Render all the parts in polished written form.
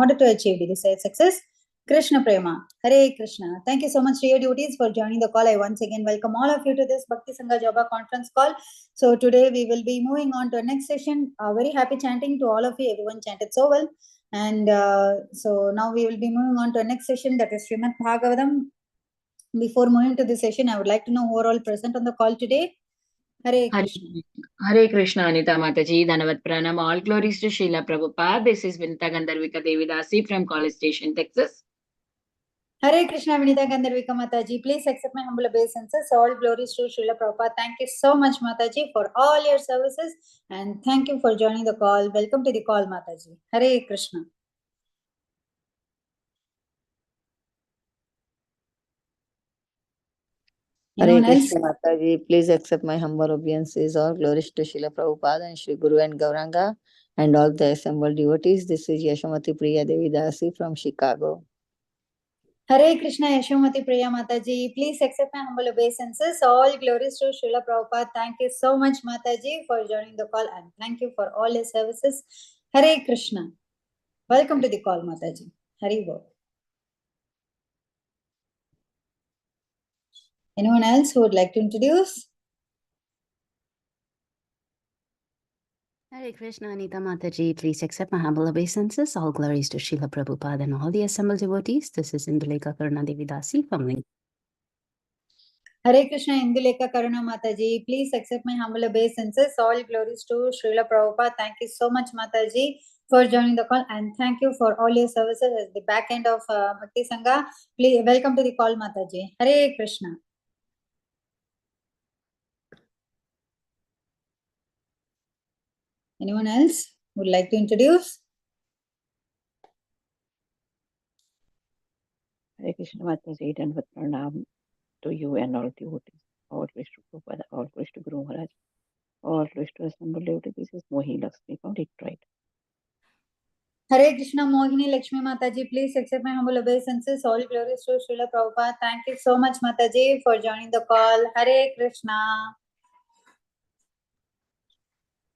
order to achieve the desired success. Krishna Prema. Hare Krishna. Thank you so much, Dear Devotees, for joining the call. I once again welcome all of you to this Bhakti Sangha Japa conference call. So today we will be moving on to the next session. Very happy chanting to all of you. Everyone chanted so well. And so now we will be moving on to the next session, that is Srimad Bhagavatam. Before moving to this session, I would like to know who are all present on the call today. Hare Krishna. Hare Krishna, Anita Mataji, Dhanavat Pranam. All glories to Srila Prabhupada. This is Vinita Gandharvika Devidasi from College Station, Texas. Hare Krishna, Vinita Gandharvika Mataji. Please accept my humble obeisances. All glories to Srila Prabhupada. Thank you so much, Mataji, for all your services. And thank you for joining the call. Welcome to the call, Mataji. Hare Krishna. Hare Krishna Mataji, please accept my humble obeisances. All glories to Srila Prabhupada and Shri Guru and Gauranga and all the assembled devotees. This is Yashamati Priya Devidasi from Chicago. Hare Krishna, Yashamati Priya Mataji. Please accept my humble obeisances. All glories to Srila Prabhupada. Thank you so much, Mataji, for joining the call, and thank you for all your services. Hare Krishna. Welcome to the call, Mataji. Hare Bol. Anyone else who would like to introduce? Hare Krishna, Anita Mataji. Please accept my humble obeisances. All glories to Srila Prabhupada and all the assembled devotees. This is Indulekha Karuna Devidasi from Link. Hare Krishna, Indulekha Karuna Mataji. Please accept my humble obeisances. All glories to Srila Prabhupada. Thank you so much, Mataji, for joining the call, and thank you for all your services at the back end of Bhakti Sangha. Please welcome to the call, Mataji. Hare Krishna. Anyone else would like to introduce? Hare Krishna Mataji, Dhanvat Pranam to you and all devotees. All glories to Prabhupada, all glories to Guru Maharaj, all glories to assembled devotees. This is Mohini Lakshmi from Detroit. Hare Krishna, Mohini Lakshmi Mataji. Please accept my humble obeisances. All glories to Srila Prabhupada. Thank you so much, Mataji, for joining the call. Hare Krishna.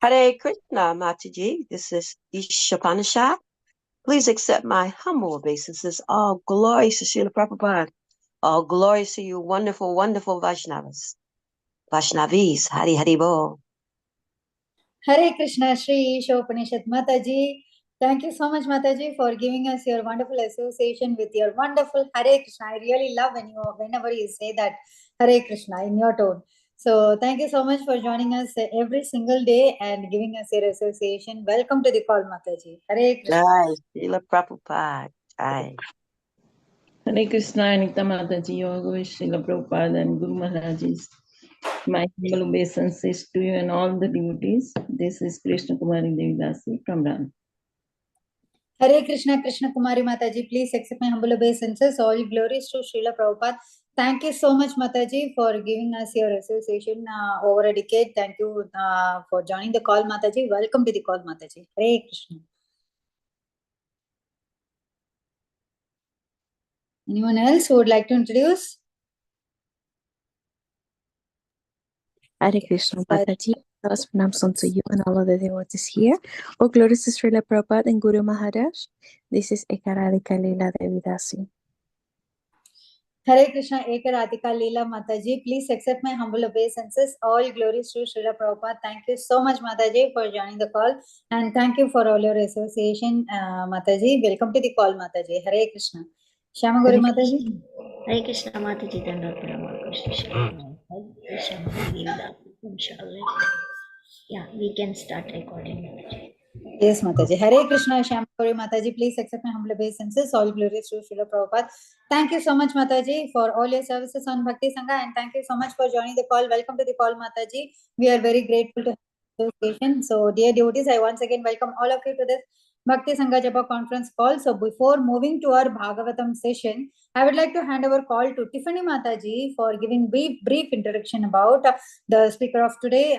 Hare Krishna, Mataji. This is Ishapanasha. Please accept my humble obeisances. All glories to Srila Prabhupada. All glories to you, wonderful, wonderful Vaishnavas. Vaishnavis, Hari Hari Bol. Hare Krishna, Shri Ishopanishad Mataji. Thank you so much, Mataji, for giving us your wonderful association with your wonderful Hare Krishna. I really love whenever you say that Hare Krishna in your tone. So thank you so much for joining us every single day and giving us your association. Welcome to the call, Mataji. Hare Krishna. Jai, Srila Prabhupada. Jai. Hare Krishna, Anita Mataji, all glories to Srila Prabhupada and Guru Maharaj's. My humble obeisances to you and all the devotees. This is Krishna Kumari Devidasi from Dhan. Hare Krishna, Krishna Kumari Mataji. Please accept my humble obeisances. All glories to Srila Prabhupada. Thank you so much, Mataji, for giving us your association over a decade. Thank you for joining the call, Mataji. Welcome to the call, Mataji. Hare Krishna. Anyone else who would like to introduce? Hare Krishna, Mataji. Those pranams unto you and all of the devotees here. All glories to Srila Prabhupada and Guru Maharaj. This is Ekaradika Leela Devidasi. Hare Krishna, Ekaradika Leela Mataji. Please accept my humble obeisances. All glories to Srila Prabhupada. Thank you so much, Mataji, for joining the call. And thank you for all your association, Mataji. Welcome to the call, Mataji. Hare Krishna. Shyamagori Mataji. Hare Krishna Mataji, yeah, we can start recording, Mataji. Yes, Mataji. Hare Krishna, Shyamagori Mataji. Please accept my humble obeisances. All glories to Srila Prabhupada. Thank you so much, Mataji, for all your services on Bhakti Sangha, and thank you so much for joining the call. Welcome to the call, Mataji. We are very grateful to have the association. So, dear devotees, I once again welcome all of you to this Bhakti Sangha Japa conference call. So, before moving to our Bhagavatam session, I would like to hand over call to Tiffany Mataji for giving brief introduction about the speaker of today.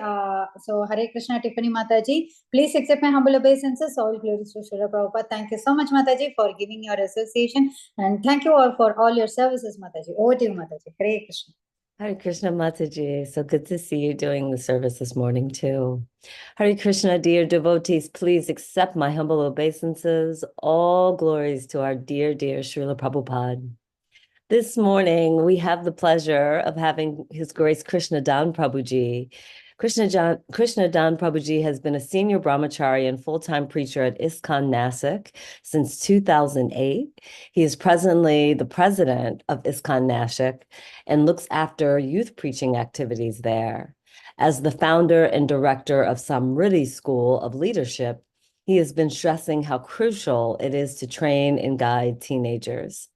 So, Hare Krishna, Tiffany Mataji. Please accept my humble obeisances. All glories to Srila Prabhupada. Thank you so much, Mataji, for giving your association. And thank you all for all your services, Mataji. Over to you, Mataji. Hare Krishna. Hare Krishna Mataji, so good to see you doing the service this morning too. Hare Krishna, dear devotees, please accept my humble obeisances. All glories to our dear, dear Srila Prabhupada. This morning, we have the pleasure of having His Grace Krishna Dhan Prabhuji. Krishna Dhan Prabhuji has been a senior brahmachari and full-time preacher at ISKCON Nasik since 2008. He is presently the president of ISKCON Nasik and looks after youth preaching activities there. As the founder and director of Samriddhi School of Leadership, he has been stressing how crucial it is to train and guide teenagers.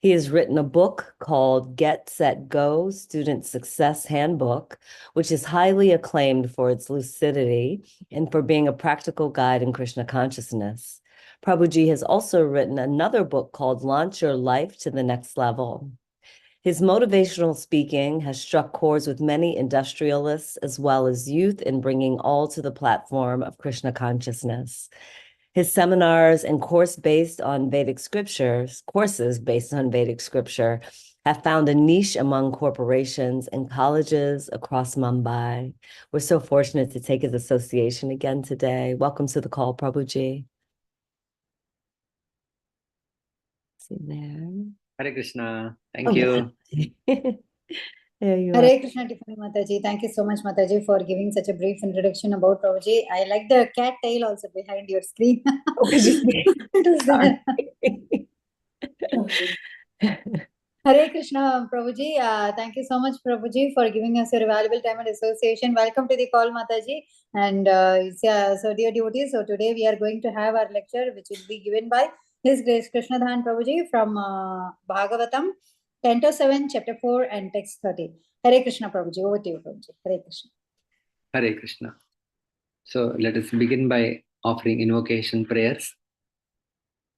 He has written a book called Get, Set, Go, Student Success Handbook, which is highly acclaimed for its lucidity and for being a practical guide in Krishna consciousness. Prabhuji has also written another book called Launch Your Life to the Next Level. His motivational speaking has struck chords with many industrialists as well as youth in bringing all to the platform of Krishna consciousness. His seminars and courses based on Vedic scripture have found a niche among corporations and colleges across Mumbai. We're so fortunate to take his association again today. Welcome to the call, Prabhuji. See there. Hare Krishna. Thank you. There you are. Hare Krishna, Tiffany Mataji. Thank you so much, Mataji, for giving such a brief introduction about Prabhuji. I like the cat tail also behind your screen. Hare Krishna, Prabhuji. Thank you so much, Prabhuji, for giving us your valuable time and association. Welcome to the call, Mataji. And so, dear devotees, so today we are going to have our lecture, which will be given by His Grace Krishna Dhan Prabhuji from Bhagavatam, Canto 7, Chapter 4, and Text 30. Hare Krishna, Prabhuji. Over to you, Prabhuji. Hare Krishna. Hare Krishna. So let us begin by offering invocation prayers.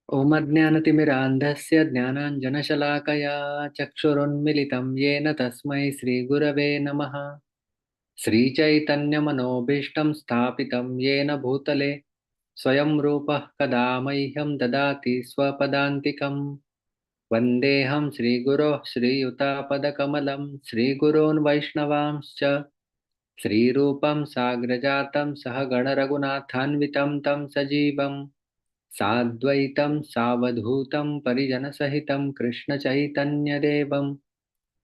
Om Ajnanatimirandhasya Jnananjanashalakaya Chakshurunmilitam Yena Tasmai Sri Gurave Namaha Sri Chaitanya Manobishtam Sthapitam Yena Bhutale Swayam Rupah Kada Mahyam Dadati Swapadantikam Vandeham Sri Guru Sri Yuta Sri Gurun Vaishnavamscha Sri Rupam Sagrajatam Sahagana Raghunathanvitam Tam Sajivam Sadvaitam Savadhutam Parijana Sahitam Krishna Chaitanya Devam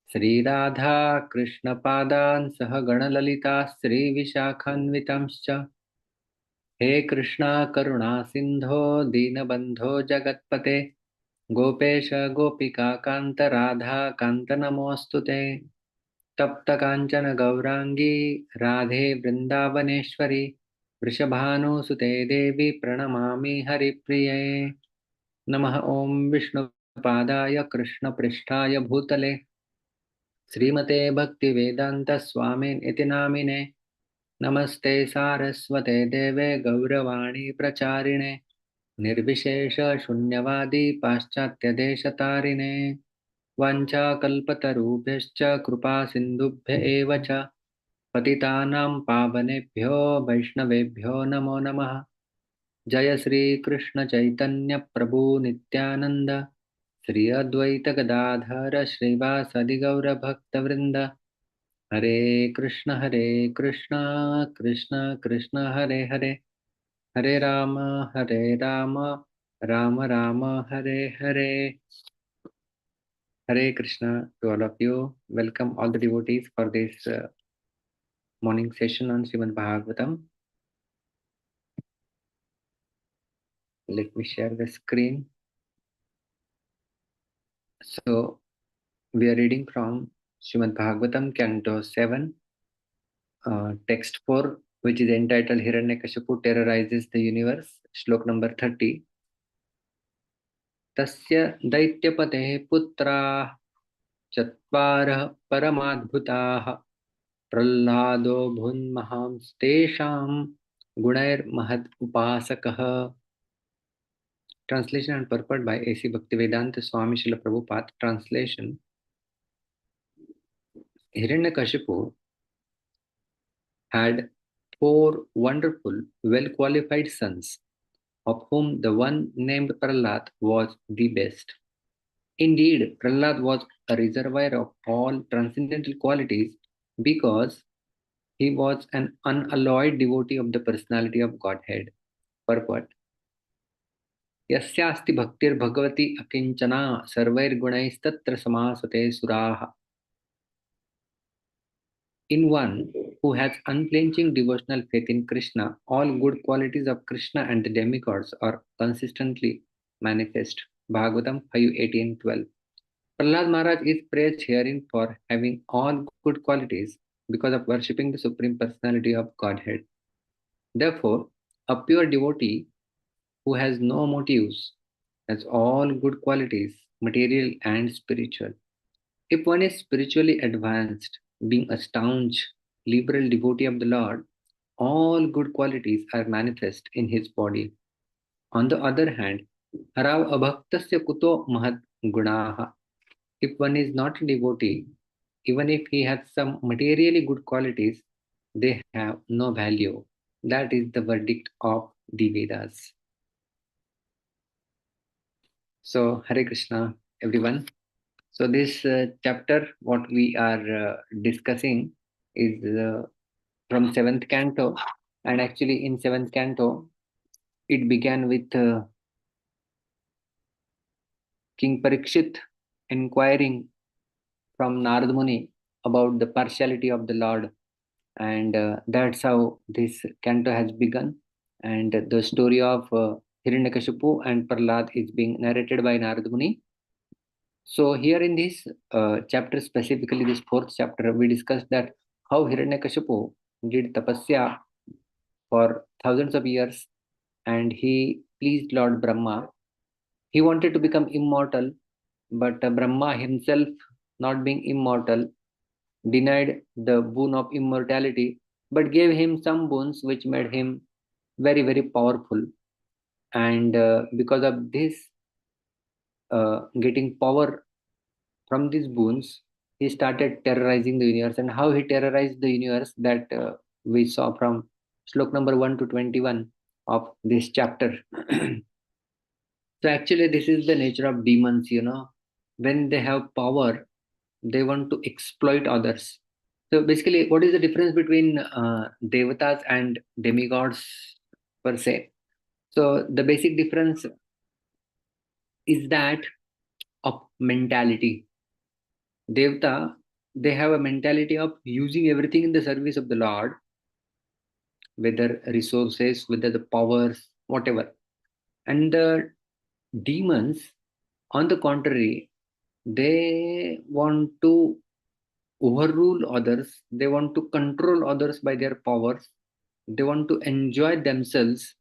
Sri Radha Krishna Padan Sahagana Lalita Sri Vishakhanvitamscha He Krishna Karuna Sindho Dinabandho Jagatpate Gopesha Gopika Kanta Radha Kanta Namostute तप्त कांचन गौरांगी राधे वृंदावनेश्वरी वृषभानुसुते देवी प्रणमामि हरिप्रिये नमः ओम विष्णुपादाय कृष्णपृष्ठाय भूतले श्रीमते भक्तिवेदांत स्वामिन् इति नामिने नमस्ते सारस्वते देवे गौरवाणी प्रचारिणे निर्विशेष शून्यवादी पाश्चात्यदेशतारिणे वाञ्छाकल्पतरुभ्यश्च कृपा सिन्धुभ्य एव च पतितानां पावनेभ्यो वैष्णवेभ्यो नमो नमः जय श्री कृष्ण चैतन्य प्रभु नित्यानंद श्री अद्वैत गदाधर श्रीवासदि गौर भक्तवृंद हरे Krishna Krishna Krishna Hare Hare Hare Ram Ram Ram Hare Hare. Hare Krishna to all of you. Welcome all the devotees for this morning session on Srimad Bhagavatam. Let me share the screen. So we are reading from Srimad Bhagavatam, Canto 7, Text 4, which is entitled Hiranyakashipu Terrorizes the Universe, Shlok number 30. Tasya Daityapate Putra Chatvarah Paramadbhutaah प्रह्लादो भून्महांस्तेषां गुणैर्महद् उपासकः. Translation and purport by A.C. Bhaktivedanta Swami Srila Prabhupada. Translation. Hiranyakashipu had 4 wonderful, well-qualified sons, of whom the one named Prahlad was the best. Indeed, Prahlad was a reservoir of all transcendental qualities because he was an unalloyed devotee of the personality of Godhead. Purport. Yasyasti bhaktir bhagavati akinchana sarvair gunaistatra samasate suraha. In one who has unflinching devotional faith in Krishna, all good qualities of Krishna and the demigods are consistently manifest. Bhagavatam 5:18-12. Prahlad Maharaj is praised herein for having all good qualities because of worshipping the Supreme Personality of Godhead. Therefore, a pure devotee who has no motives has all good qualities, material and spiritual. If one is spiritually advanced, being a staunch, liberal devotee of the Lord, all good qualities are manifest in his body. On the other hand, harav abhaktasya kuto mahat gunaha. If one is not a devotee, even if he has some materially good qualities, they have no value. That is the verdict of the Vedas. So, Hare Krishna, everyone. So, this chapter, what we are discussing, is from 7th canto, and actually in 7th canto, it began with King Parikshit inquiring from Narad Muni about the partiality of the Lord, and that's how this canto has begun. And the story of Hiranyakashipu and Prahlad is being narrated by Narad Muni. So here in this chapter, specifically this 4th chapter, we discussed that how Hiranyakashipu did tapasya for thousands of years and he pleased Lord Brahma. He wanted to become immortal, but Brahma himself, not being immortal, denied the boon of immortality, but gave him some boons which made him very, very powerful. And because of this, getting power from these boons, he started terrorizing the universe. And how he terrorized the universe, that we saw from slok number 1 to 21 of this chapter. So actually, this is the nature of demons, when they have power, they want to exploit others. So basically, what is the difference between devatas and demigods per se? So the basic difference is that of mentality. Devata, they have a mentality of using everything in the service of the Lord, whether resources, whether the powers, whatever. And the demons, on the contrary, they want to overrule others, they want to control others by their powers, they want to enjoy themselves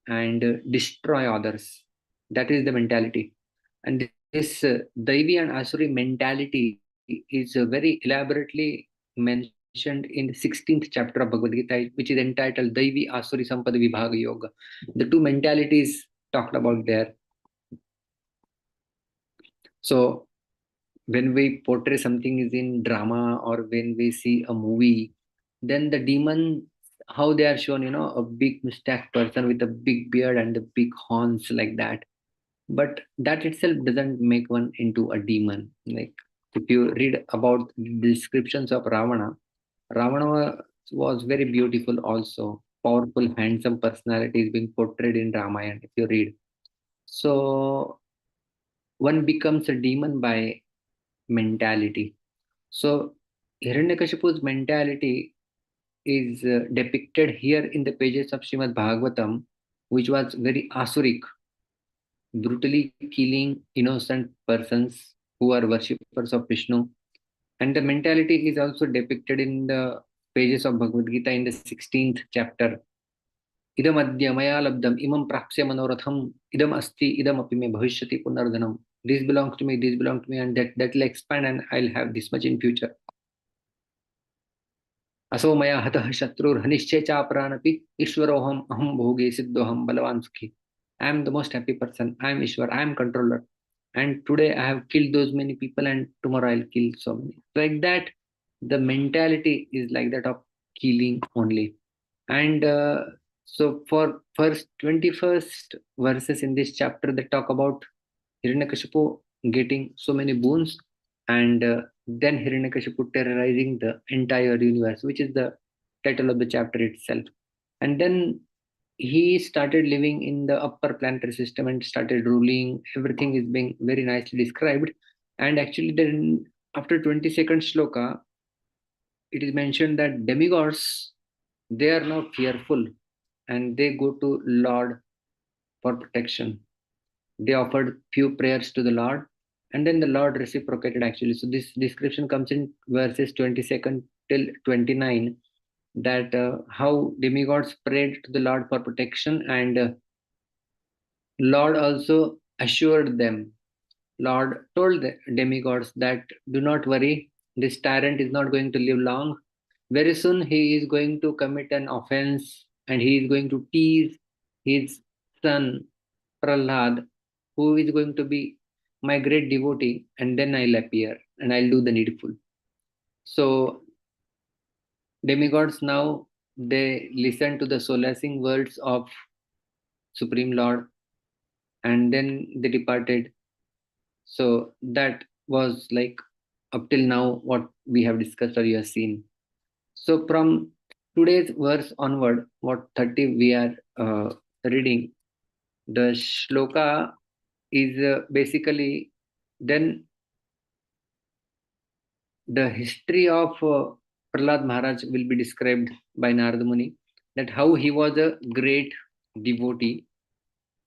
and destroy others. That is the mentality. And this Daivi and Asuri mentality is very elaborately mentioned in the 16th chapter of Bhagavad Gita, which is entitled Daivi Asuri Sampada Vibhaga Yoga. The two mentalities talked about there. So when we portray something is in drama or when we see a movie, then the demon, how they are shown, a big mustache person with a big beard and the big horns like that. But that itself doesn't make one into a demon. Like if you read about the descriptions of Ravana, Ravana was very beautiful also, powerful, handsome personality is being portrayed in Ramayana if you read. So one becomes a demon by mentality. So Hiranyakashipu's mentality is depicted here in the pages of Srimad Bhagavatam, which was very asuric, brutally killing innocent persons who are worshippers of Vishnu. And the mentality is also depicted in the pages of Bhagavad Gita in the 16th chapter. Idam adya maya labdam imam prapsya manoratham idam asti idam api me bhavishyati punardhanam. This belongs to me, this belongs to me, and that will expand and I'll have this much in future. असो मया हतः शत्रुर्हनिश्चय चापरानपि ईश्वरोहम अहम भोगे सिद्धोहम बलवान सुखी. I am the most happy person. I am Ishwar. I am controller. And today I have killed those many people and tomorrow I'll kill so many. Like that, the mentality is like that of killing only. And so for first 21st verses in this chapter, they talk about Hiranyakashipu getting so many boons, and then Hiranyakashipu terrorizing the entire universe, which is the title of the chapter itself. And then he started living in the upper planetary system and started ruling. Everything is being very nicely described. And actually, then after 22nd shloka, it is mentioned that demigods, they are now fearful and they go to Lord for protection. They offered few prayers to the Lord, and then the Lord reciprocated actually. So this description comes in verses 22nd till 29, that how demigods prayed to the Lord for protection, and Lord also assured them. Lord told the demigods that do not worry, this tyrant is not going to live long. Very soon he is going to commit an offense and he is going to tease his son Prahlad, who is going to be my great devotee, and then I'll appear and I'll do the needful. So demigods now, they listen to the solacing words of Supreme Lord, and then they departed. So that was like up till now what we have discussed or you have seen. So from today's verse onward, what 30 we are reading, the shloka is basically then the history of Prahlad Maharaj will be described by Narada Muni, that how he was a great devotee.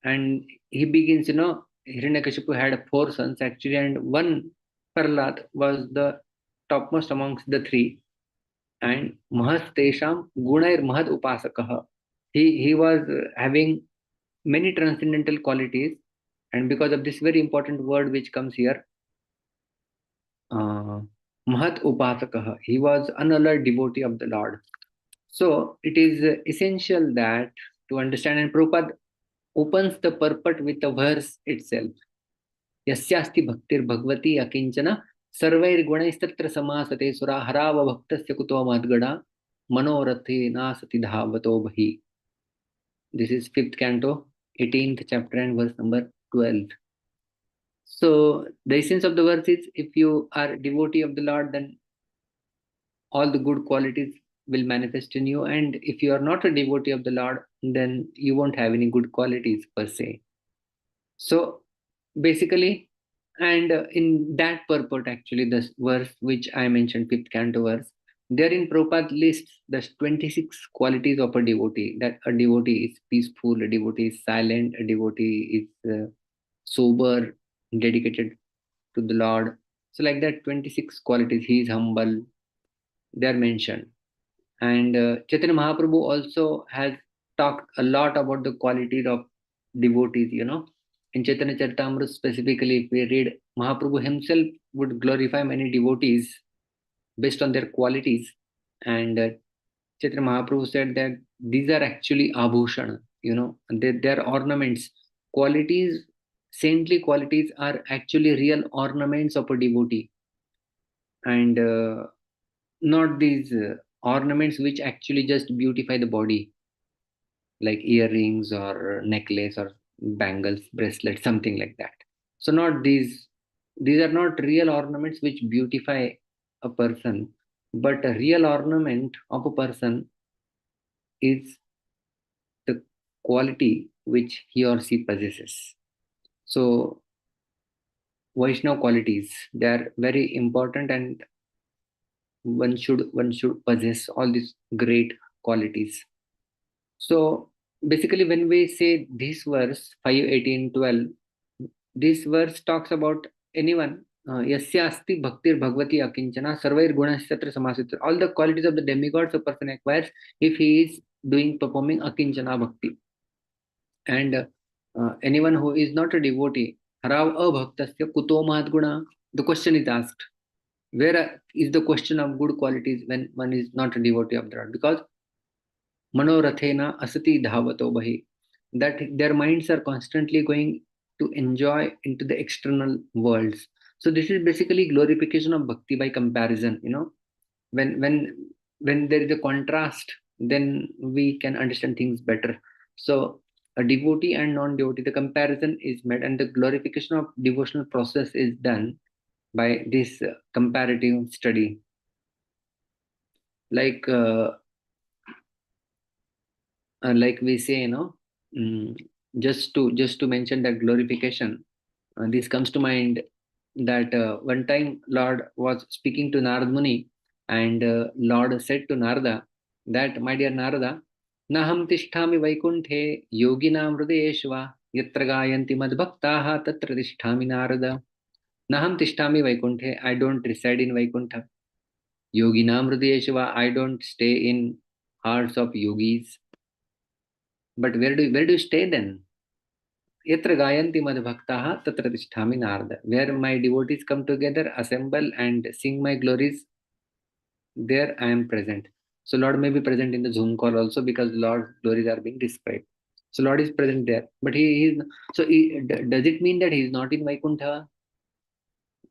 And he begins, Hiranyakashipu had 4 sons actually, and one Prahlad was the topmost amongst the 3. And Mahas Tesham Gunair Mahad Upasakaha. He was having many transcendental qualities, and because of this very important word which comes here, Mahat Upasakaha, he was unalloyed devotee of the Lord. So it is essential that to understand, and Prabhupada opens the purport with the verse itself. Yasyasti bhaktir bhagavati akinchana sarvair gunaistatra samasate sura harava bhaktasya kuto madgada manorathe nasati dhavato bhahi. This is 5th canto, 18th chapter and verse number 12. So the essence of the verse is, if you are a devotee of the Lord, then all the good qualities will manifest in you. And if you are not a devotee of the Lord, then you won't have any good qualities per se. So basically, and in that purport, actually, the verse which I mentioned, 5th canto verse, therein Prabhupada lists the 26 qualities of a devotee. That a devotee is peaceful, a devotee is silent, a devotee is sober, dedicated to the Lord. So like that, 26 qualities. He is humble. They are mentioned. And Chaitanya Mahaprabhu also has talked a lot about the qualities of devotees, In Chaitanya Charitamrita specifically, if we read, Mahaprabhu himself would glorify many devotees based on their qualities. And Chaitanya Mahaprabhu said that these are actually abhushan, they're ornaments. Qualities, saintly qualities are actually real ornaments of a devotee. And not these ornaments which actually just beautify the body, like earrings or necklace or bangles, bracelets, something like that. So not these are not real ornaments which beautify a person, but a real ornament of a person is the quality which he or she possesses. So Vaishnava qualities, they are very important, and one should possess all these great qualities. So basically, when we say this verse 5:18-12, this verse talks about anyone. Yasya asti bhaktir bhagavati akinchana sarvair gunasatra samasitra. All the qualities of the demigods a person acquires if he is performing akinchana bhakti. And anyone who is not a devotee, harav abhaktasya kuto mahatguna. The question is asked, where is the question of good qualities when one is not a devotee of the Lord? Because manorathena asati dhavato bahi, that their minds are constantly going to enjoy into the external worlds. So this is basically glorification of bhakti by comparison. When there is a contrast, then we can understand things better. So a devotee and non-devotee, the comparison is made, and the glorification of devotional process is done by this comparative study. Like we say, just to mention that glorification, this comes to mind that one time Lord was speaking to Narad Muni, and Lord said to Narada that, my dear Narada, Naham tishtami vaikunthe yoginam hridayeshva yatra gayanti madbhaktaha tatra tishtami Narada. Naham tishtami vaikunthe, I don't reside in Vaikuntha. Yoginam hridayeshva, I don't stay in hearts of yogis. But where do you stay then? Yatra gayanti madbhaktaha tatra tishtami Narada. Where my devotees come together, assemble and sing my glories, there I am present. So Lord may be present in the Zoom call also, because Lord's glories are being described. So Lord is present there. But he is, does it mean that he is not in Vaikuntha?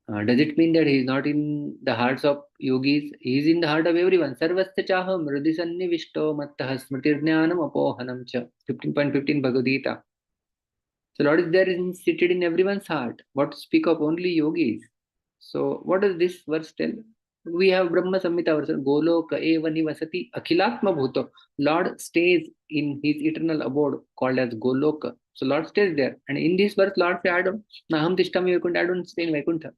Does it mean that he is not in the hearts of yogis? He is in the heart of everyone. Sarvasya chaham hridisannivishto mattah smritirjnanam apohanam cha. 15.15 Bhagavad Gita. So Lord is there, seated in everyone's heart. What to speak of only yogis? So what does this verse tell? We have Brahma Samhita verse, Goloka eva nivasati akhilatma bhuto. Lord stays in his eternal abode called as Goloka. So Lord stays there. And in this verse, Lord says, Naham tishtami Vaikuntha, I don't stay in Vaikuntha.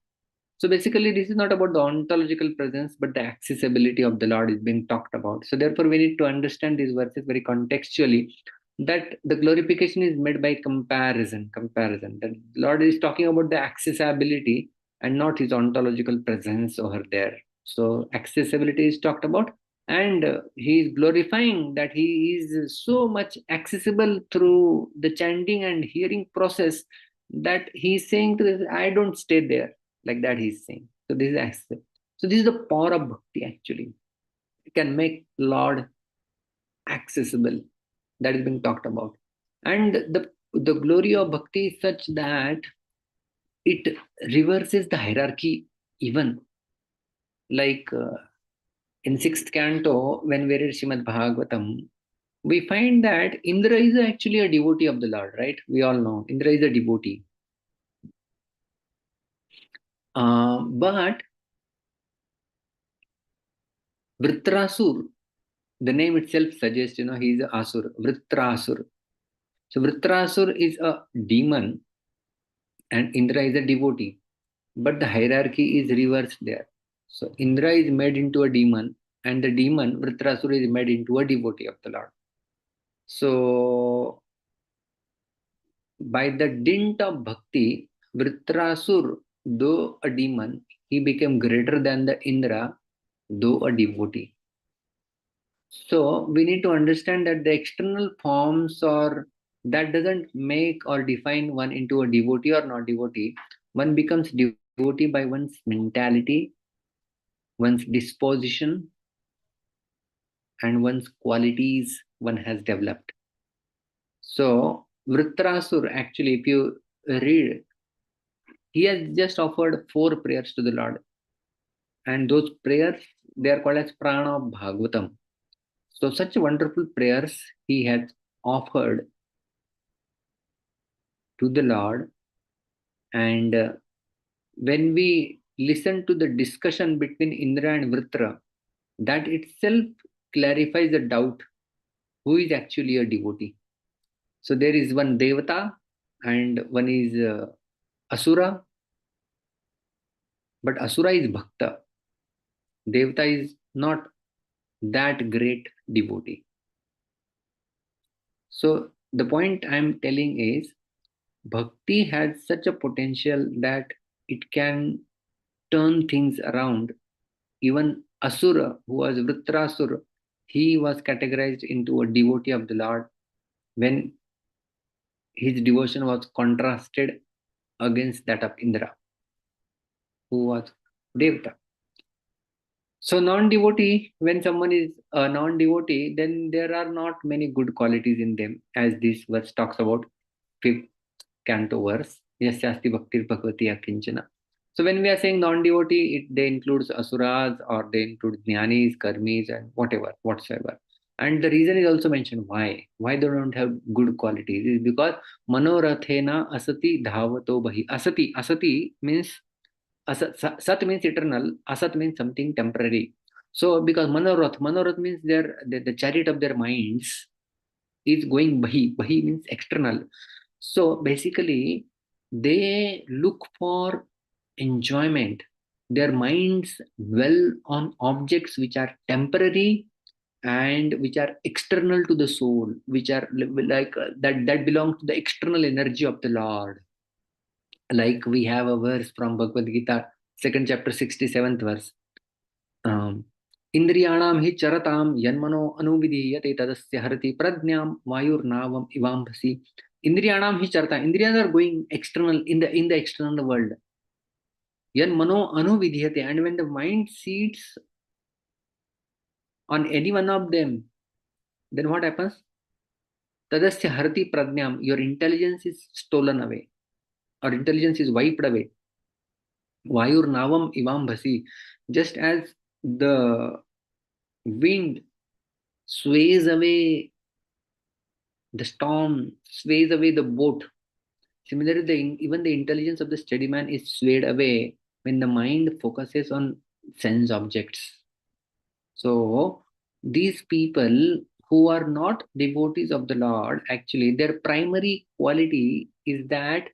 So basically, this is not about the ontological presence, but the accessibility of the Lord is being talked about. So therefore, we need to understand these verses very contextually, that the glorification is made by comparison. That Lord is talking about the accessibility and not his ontological presence over there. So accessibility is talked about, and he is glorifying that he is so much accessible through the chanting and hearing process, that he is saying to this, I don't stay there. Like that he is saying. So this is accessible. So this is the power of bhakti actually. It can make Lord accessible. That is being talked about. And the glory of bhakti is such that it reverses the hierarchy even. Like in 6th canto, when we read Srimad Bhagavatam, we find that Indra is actually a devotee of the Lord, right? We all know Indra is a devotee. But Vritrasur, the name itself suggests, he is an asur, Vritrasur. So Vritrasur is a demon and Indra is a devotee. But the hierarchy is reversed there. So Indra is made into a demon, and the demon, Vritrasur, is made into a devotee of the Lord. So by the dint of bhakti, Vritrasur, though a demon, he became greater than the Indra, though a devotee. So we need to understand that the external forms, or that doesn't make or define one into a devotee or not devotee. One becomes devotee by one's mentality, one's disposition, and one's qualities one has developed. So Vritrasur, actually, if you read, he has just offered 4 prayers to the Lord. And those prayers, they are called as Prana of Bhagavatam. So such wonderful prayers he has offered to the Lord. And when we listen to the discussion between Indra and Vritra, that itself clarifies the doubt who is actually a devotee. So there is one Devata and one is Asura. But Asura is Bhakta. Devata is not that great devotee. So the point I'm telling is, bhakti has such a potential that it can turn things around. Even Asura, who was Vritrasura, he was categorized into a devotee of the Lord when his devotion was contrasted against that of Indra, who was Devata. So non-devotee, when someone is a non-devotee, then there are not many good qualities in them, as this verse talks about, 5th canto verse, Yasyasti Bhaktir Bhagavati Akinchana. So when we are saying non-devotee, they includes asuras, or they include jnanis, karmis, and whatsoever. And the reason is also mentioned why they don't have good qualities is because manorathena asati dhavato bahi. Asati means sat means eternal, asat means something temporary. So because manorath means the chariot of their minds is going bahi. Bahi means external. So basically they look for enjoyment. Their minds dwell on objects which are temporary and which are external to the soul, which are like that belong to the external energy of the Lord. Like we have a verse from Bhagavad Gita, second chapter, 67th verse. Indriyanam hi charatam yanmano anuvidhiyate tadasya harati pradnyam vayurnavam ivambhasi. Indriyanam hi charata. Indriyas are going external in the external world. Yanmano anuvidhiyate, and when the mind seats on any one of them, then what happens? Tadasya harati pradnyam, your intelligence is stolen away, or intelligence is wiped away. Vayur navam ivam bhasi, just as the wind sways away the storm, sways away the boat. Similarly, even the intelligence of the steady man is swayed away when the mind focuses on sense objects. So these people who are not devotees of the Lord, actually their primary quality is that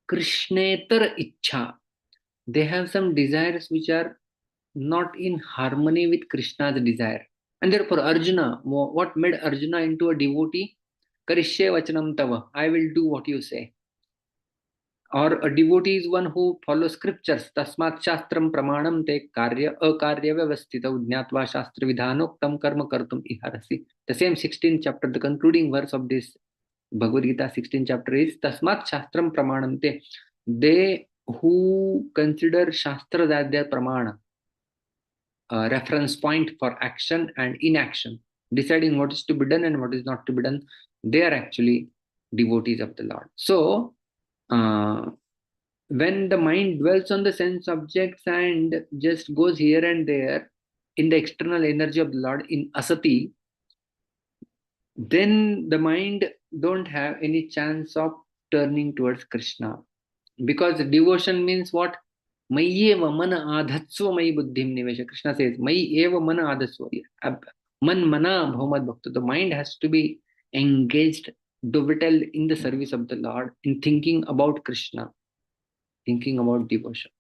Krishnetar Ichha. They have some desires which are not in harmony with Krishna's desire. And therefore Arjuna, what made Arjuna into a devotee? Karishye vachanam tava, I will do what you say. Or a devotee is one who follows scriptures. Tasmat shastram pramanam te karya akarya vyavastitau jnatva shastra vidhanoktam karma kartum iharasi. The same 16th chapter, the concluding verse of this Bhagavad Gita 16th chapter is Tasmat shastram pramanam te. They who consider shastra as their pramana, reference point for action and inaction, deciding what is to be done and what is not to be done, they are actually devotees of the Lord. So when the mind dwells on the sense objects and just goes here and there in the external energy of the Lord, in asati, then the mind don't have any chance of turning towards Krishna. Because devotion means what? Mai eva mana adhatsva mai buddhim nivesha. Krishna says, Mai eva mana adhatsva. Man mana bhavamad bhakta. The mind has to be engaged, dovetailed in the service of the Lord, in thinking about Krishna, thinking about devotion.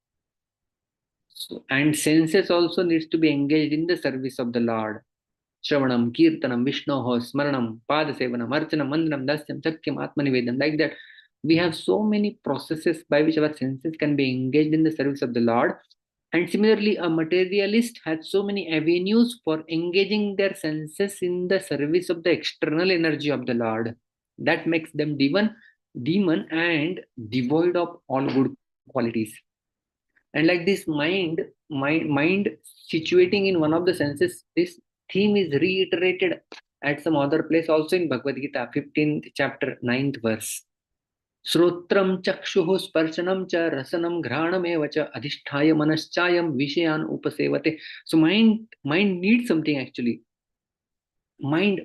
So, and senses also needs to be engaged in the service of the Lord. Shravanam, Kirtanam, Vishnoho, Smaranam, Padasevanam, Archanam, Mandanam, Dasyam, Sakyam, Atmanivedam. Like that, we have so many processes by which our senses can be engaged in the service of the Lord. And similarly, a materialist has so many avenues for engaging their senses in the service of the external energy of the Lord. That makes them demon and devoid of all good qualities. And like this mind situating in one of the senses, this theme is reiterated at some other place also in Bhagavad Gita, 15th chapter, 9th verse. Srotram chakshuhu sparshanam cha rasanam ghranam eva cha adhisthaya manaschayam vishayan upasevate. So mind needs something actually. Mind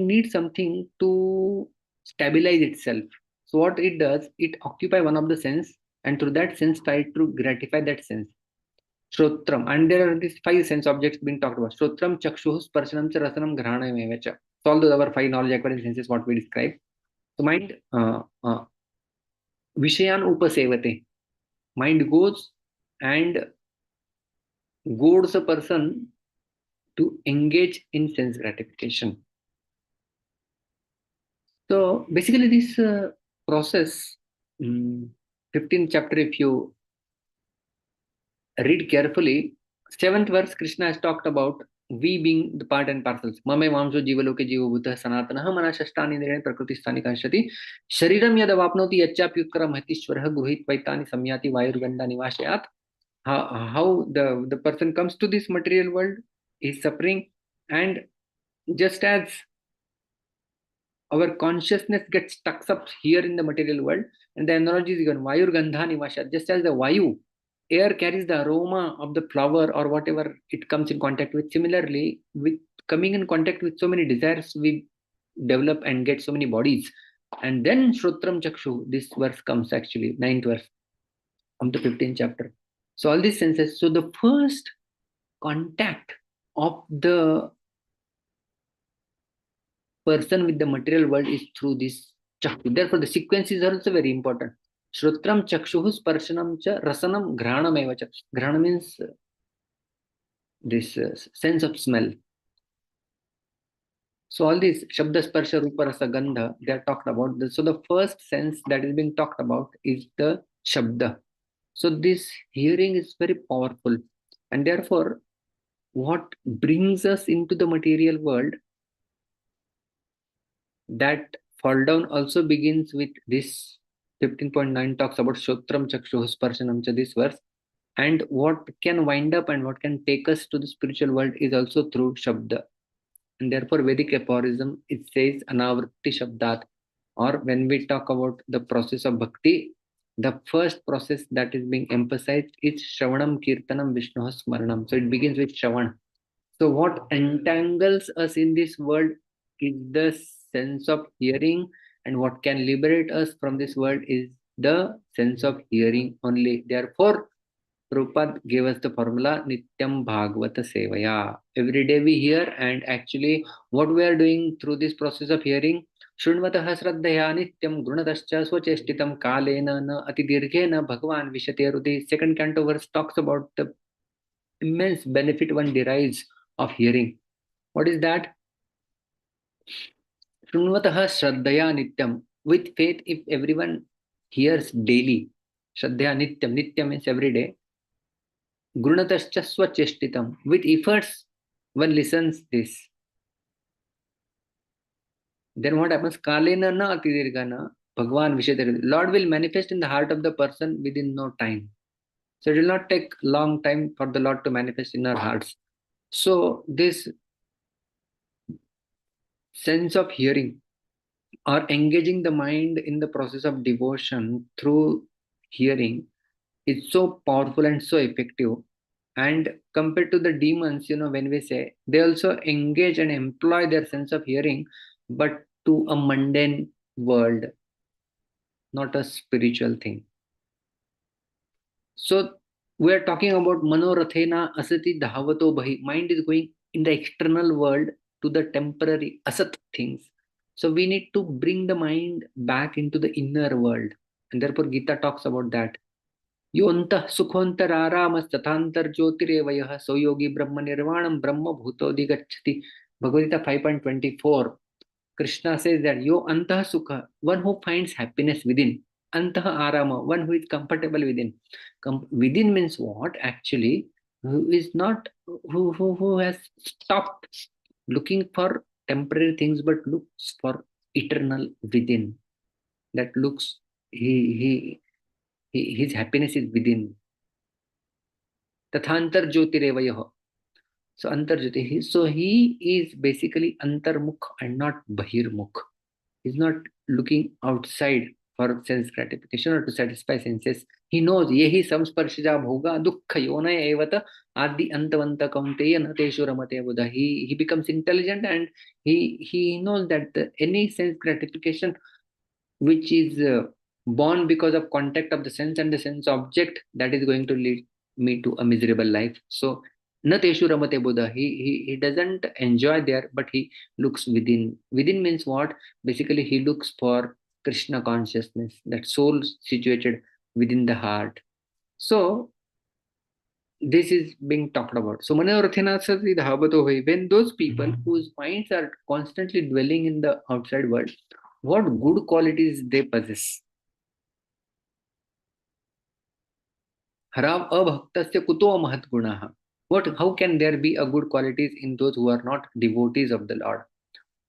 needs something to stabilize itself. So what it does, it occupies one of the sense, and through that sense try to gratify that sense. Shrotram, and there are these 5 sense objects being talked about. Shrotram, chakshuhu, sparshanam, cha rasanam, ghranam eva cha. So all those our 5 knowledge acquiring senses what we describe. So mind Vishayan upasevate. Mind goes and goads a person to engage in sense gratification. So basically this process, 15th chapter, if you read carefully, 7th verse, Krishna has talked about we being the part and parcels. Mame vamso jivaloke jivo bhuta sanatana manashashtani nirene prakrutistani kanshati shariram yadavapnoti yachapyutkaram hatishwarah gruhit vaitani samyati vayurganda nivashayat. How the person comes to this material world is suffering, and just as our consciousness gets stuck up here in the material world, and the analogy is given Vayur Gandha Nivasha, just as the Vayu air carries the aroma of the flower or whatever it comes in contact with. Similarly, with coming in contact with so many desires, we develop and get so many bodies. And then Shrotram Chakshu, this verse comes actually, 9th verse of the 15th chapter. So all these senses. So the first contact of the person with the material world is through this Chakshu. Therefore, the sequence is also very important. Shrotram Chakshuhu Sparshanam Cha Rasanam Granam Eva Cha. Grana means this sense of smell. So all these Shabda Sparsha Rupa Rasa Gandha, they are talked about. So the first sense that is being talked about is the Shabda. So this hearing is very powerful, and therefore what brings us into the material world, that fall down also begins with this 15.9 talks about Shotram Chakshu Sparshanam Cha, this verse. And what can wind up and what can take us to the spiritual world is also through Shabda. And therefore Vedic aphorism, it says Anavritti Shabdat. Or when we talk about the process of bhakti, the first process that is being emphasized is Shravanam Kirtanam Vishnu Smaranam. So it begins with Shravan. So what entangles us in this world is the sense of hearing, and what can liberate us from this world is the sense of hearing only. Therefore, Prabhupada gave us the formula Nityam Bhagavata Sevaya. Every day we hear, and actually what we are doing through this process of hearing, Shrunvataha Shraddhaya Nityam Grunatascha Swachestitam Kalena Na Atidirghena Bhagavan Vishate. The second canto verse talks about the immense benefit one derives of hearing. What is that? Shrunvataha Shraddhaya Nityam. With faith, if everyone hears daily, Shraddhaya Nityam, Nityam means every day. Grunatascha Swachestitam. With efforts, one listens this. Then what happens? Kalena na atidirgana Bhagavan Vishate. Lord will manifest in the heart of the person within no time. So it will not take long time for the Lord to manifest in our hearts. So this sense of hearing or engaging the mind in the process of devotion through hearing is so powerful and so effective. And compared to the demons, when we say, they also engage and employ their sense of hearing, but to a mundane world, not a spiritual thing. So we are talking about Manorathena Asati Dhavato Bahi. Mind is going in the external world to the temporary asat things. So we need to bring the mind back into the inner world. And therefore Gita talks about that. Yontah sukhontararamas tathantar jyotirevayah soyogi brahma nirvanam brahma bhutodi gacchati. Bhagavad Gita 5.24. Krishna says that yo antah sukha, one who finds happiness within. Antah arama, one who is comfortable within. Within means what? Actually, who is not, who has stopped looking for temporary things but looks for eternal within. That looks, his happiness is within. Tathantar jyotirevayah. So antarjyoti. So he is basically antarmukh and not bahirmukh. He's not looking outside for sense gratification or to satisfy senses. He knows yehi samsparshija bhoga dukkha yonaya evata adi antavanta kaunteya nateshu ramate buddha. He becomes intelligent, and he knows that any sense gratification which is born because of contact of the sense and the sense object, that is going to lead me to a miserable life. So nateshu ramate buddha. He doesn't enjoy there, but he looks within. Within means what? Basically he looks for Krishna consciousness, that soul situated within the heart. So this is being talked about. So Manorathinasati Dhavato Vai. When those people whose minds are constantly dwelling in the outside world, what good qualities they possess? Harav abhaktasya kuto mahat gunaha. How can there be a good qualities in those who are not devotees of the Lord?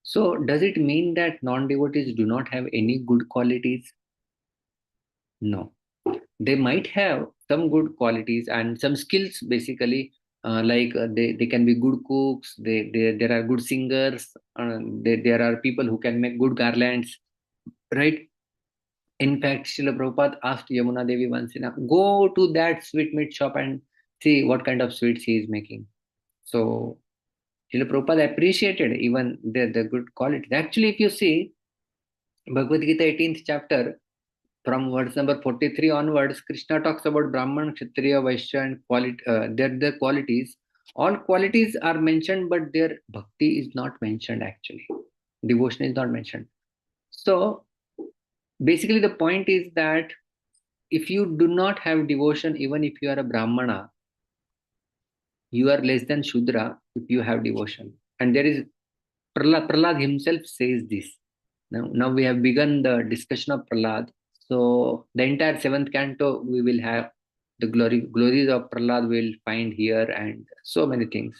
So does it mean that non-devotees do not have any good qualities? No. They might have some good qualities and some skills, basically, they can be good cooks, there are good singers, there are people who can make good garlands, right? In fact, Srila Prabhupada asked Yamuna Devi once, go to that sweetmeat shop and see what kind of sweets he is making. So Srila Prabhupada appreciated even the good quality. Actually, if you see Bhagavad Gita 18th chapter, from verse number 43 onwards, Krishna talks about Brahman, Kshatriya, Vaishya and their qualities. All qualities are mentioned, but their bhakti is not mentioned actually. Devotion is not mentioned. So basically the point is that if you do not have devotion, even if you are a Brahmana, you are less than Shudra if you have devotion. And there is Prahlad himself says this. Now we have begun the discussion of Prahlad. So the entire 7th canto we will have the glories of Prahlad will find here and so many things.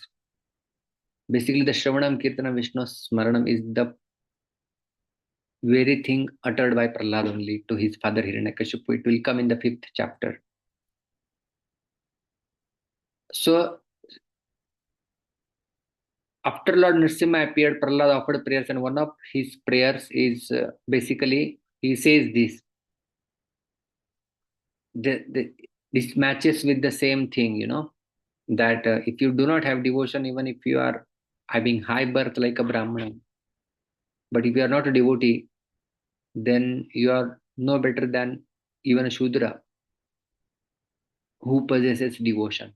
Basically the Shravanam, Kirtanam, Vishnu Smaranam is the very thing uttered by Prahlad only to his father Hiranyakashipu. It will come in the 5th chapter. So after Lord Nrsimha appeared, Prahlad offered prayers, and one of his prayers is basically he says this. This matches with the same thing, that if you do not have devotion, even if you are having high birth like a Brahmana, but if you are not a devotee, then you are no better than even a Shudra who possesses devotion.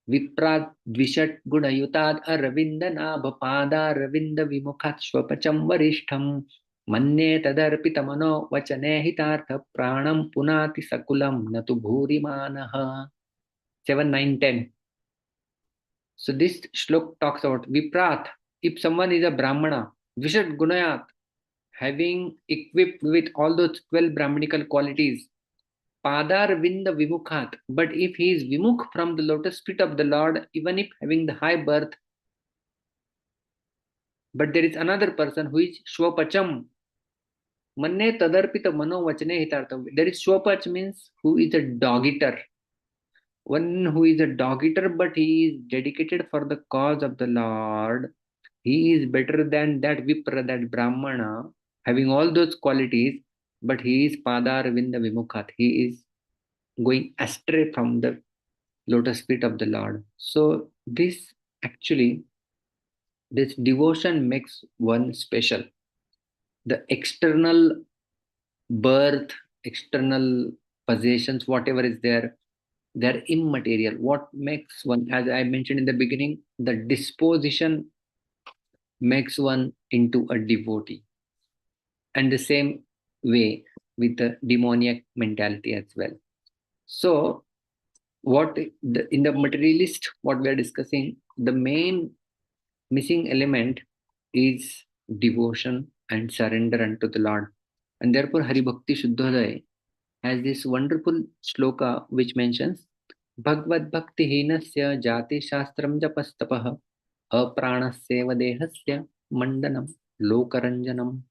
Viprat dvishat gunayutad aravinda nabhapada ravinda vimukhat swapacham varishtham manne tadarpita mano vachane hitartha pranam punati sakulam natu bhurimanah. 7, 9, 10. So this shlok talks about Viprat. If someone is a Brahmana, Vishat Gunayat, having equipped with all those 12 Brahmanical qualities, Padar Vinda Vimukhat, but if he is Vimukh from the lotus feet of the Lord, even if having the high birth, but there is another person who is Shwapacham, Manne Tadarpita Mano Vachane Hitartha. There is Shwapach means who is a dog eater. One who is a dog eater, but he is dedicated for the cause of the Lord. He is better than that Vipra, that Brahmana, having all those qualities, but he is Padar Vinda Vimukhat. He is going astray from the lotus feet of the Lord. So this devotion makes one special. The external birth, external possessions, whatever is there, they're immaterial. What makes one, as I mentioned in the beginning, the disposition makes one into a devotee. And the same way with the demoniac mentality as well. So in the materialist, what we are discussing, the main missing element is devotion and surrender unto the Lord. And therefore Hari Bhakti Shuddhodaya has this wonderful shloka which mentions Bhagavad Bhakti Hinasya Jati Shastram Japastapah Apranaseva Dehasya Mandanam Lokaranjanam.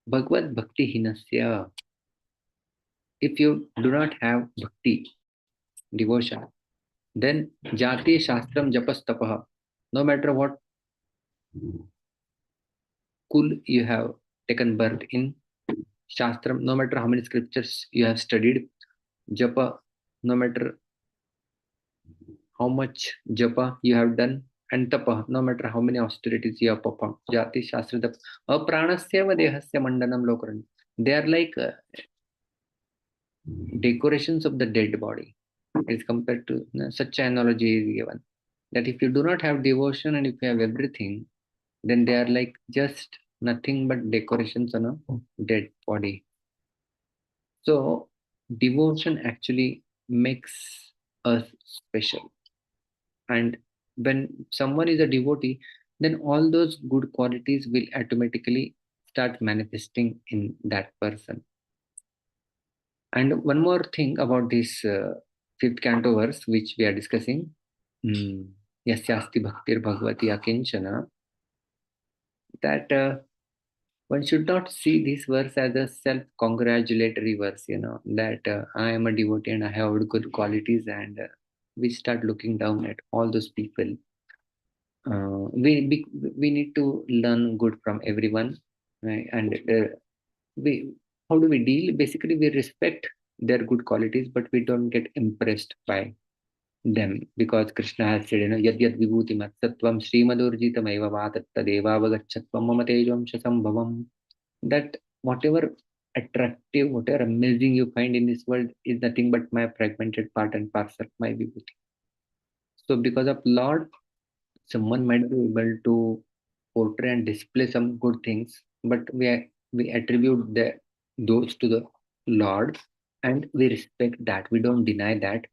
Bhagavad Bhakti Hinasya. If you do not have bhakti, devotion, then Jati Shastram Japastapah. No matter what kul you have taken birth in, Shastram, no matter how many scriptures you have studied, Japa, no matter how much Japa you have done, and Tapa, no matter how many austerities you have performed. Jati Shastra Tapa. Apranasya Dehasya Mandanam Lokaran. They are like decorations of the dead body. It is compared to such an analogy is given. That if you do not have devotion and if you have everything, then they are like just nothing but decorations on a dead body. So devotion actually makes us special. And when someone is a devotee, then all those good qualities will automatically start manifesting in that person. And one more thing about this 5th canto verse which we are discussing. Yasyasti bhaktir bhagavati akinchana. That one should not see this verse as a self-congratulatory verse, that I am a devotee and I have good qualities, and we start looking down at all those people. We need to learn good from everyone, right? And how do we deal? Basically, we respect their good qualities, but we don't get impressed by them, because Krishna has said, yad yad vibhuti matsatvam srimadurjitam eva vatattadevavagachatvam mama tejamsha sambhavam. That whatever attractive, whatever amazing you find in this world is nothing but my fragmented part and parcel, my vibhuti. So because of Lord, someone might be able to portray and display some good things, but we attribute those to the Lord, and we respect that. We don't deny that,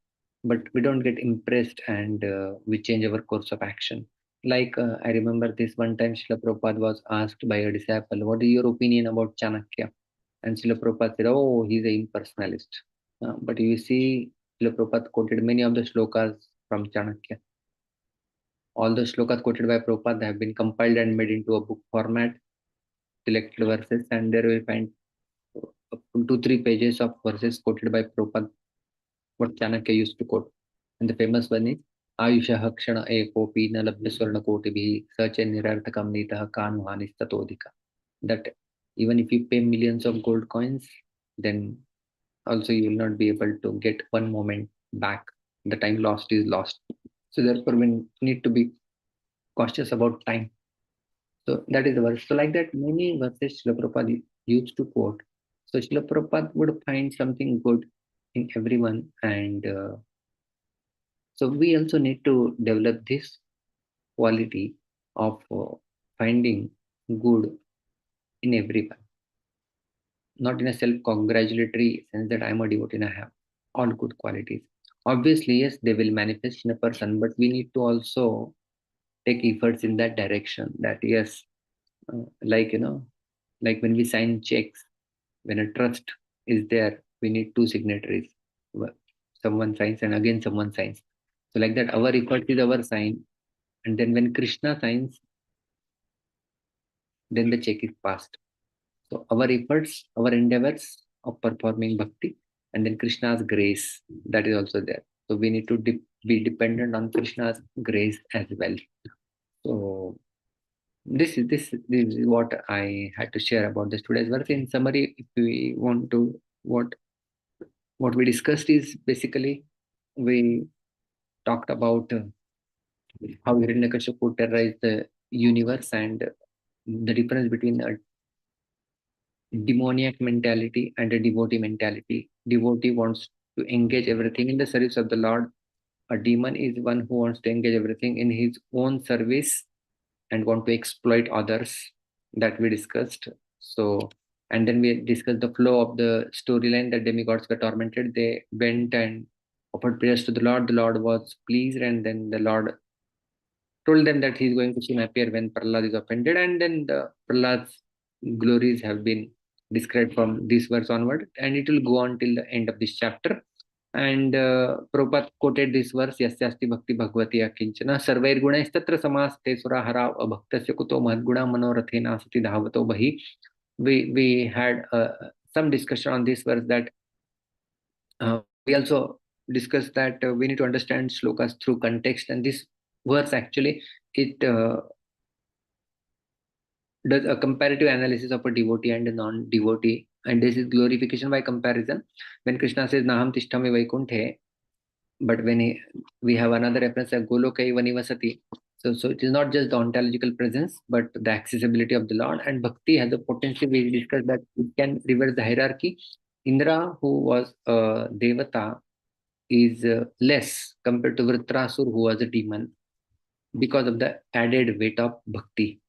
but we don't get impressed, and we change our course of action. Like I remember this one time, Srila Prabhupada was asked by a disciple, "What is your opinion about Chanakya?" And Srila Prabhupada said, "Oh, he's an impersonalist." But you see, Srila Prabhupada quoted many of the shlokas from Chanakya. All the shlokas quoted by Prabhupada have been compiled and made into a book format, selected verses, and there we find 2-3 pages of verses quoted by Prabhupada, what Chanakya used to quote. And the famous one is, Ayushah Kshana Ekopi na Labhya Swarna Kotibhi Sacha Nirarthakam Nitah Kanuhanis Tatodhika. That even if you pay millions of gold coins, then also you will not be able to get one moment back. The time lost is lost. So therefore we need to be cautious about time. So that is the verse. So like that, many verses Srila Prabhupada used to quote. So Srila Prabhupada would find something good in everyone, and so we also need to develop this quality of finding good in everyone, not in a self-congratulatory sense that I'm a devotee and I have all good qualities. Obviously, yes, they will manifest in a person, but we need to also take efforts in that direction. That yes, like like when we sign checks, when a trust is there, we need 2 signatories. Someone signs and again someone signs. So like that, our effort is our sign, and then when Krishna signs, then the check is passed. So our efforts, our endeavors of performing bhakti, and then Krishna's grace, that is also there. So we need to be dependent on Krishna's grace as well. So this is what I had to share about this today's verse. In summary, if we want to, what we discussed is basically we talked about how Hiranyakashipu terrorized the universe, and the difference between a demoniac mentality and a devotee mentality. Devotee wants to engage everything in the service of the Lord. A demon is one who wants to engage everything in his own service and want to exploit others, that we discussed. So, and then we discussed the flow of the storyline. The demigods were tormented. They went and offered prayers to the Lord. The Lord was pleased, and then the Lord told them that he's going to soon appear when Prahlad is offended. And then the Prahlad's glories have been described from this verse onward, and it will go on till the end of this chapter. And Prabhupada quoted this verse, Yasyasti Bhakti Bhagavati Akinchana Sarvair Gunaistattra Samaste Surahara Abhaktasya Kuto Madguna Manorathena Sati Dhavato Bahi. We had some discussion on this verse, that we also discussed that we need to understand shlokas through context, and this verse actually, it does a comparative analysis of a devotee and a non-devotee, and this is glorification by comparison. When Krishna says Naham Tishtami Vaikunthe, but when we have another reference like Golokai Vanivasati, so it is not just the ontological presence, but the accessibility of the Lord. And bhakti has a potential. We discussed that it can reverse the hierarchy. Indra, who was a devata, is less compared to Vritrasur, who was a demon, because of the added weight of bhakti.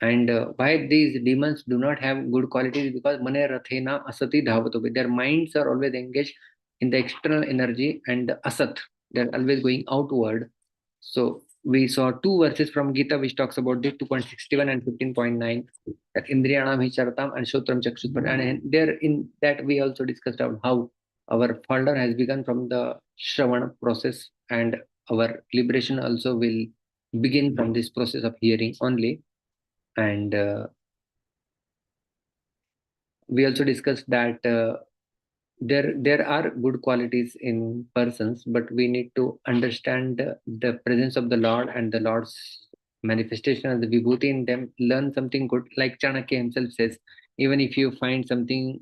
And why these demons do not have good qualities? Because mane rathena asati dhavato. Their minds are always engaged in the external energy and the asat. They're always going outward. So we saw 2 verses from Gita which talks about this, 2.61 and 15.9, that Indriyanam Hicharatam and Shotram Chakshutpan. And there in that we also discussed about how our founder has begun from the Shravana process, and our liberation also will begin from this process of hearing only. And we also discussed that there are good qualities in persons, but we need to understand the presence of the Lord and the Lord's manifestation of the vibhuti in them. Learn something good, like Chanakya himself says, even if you find something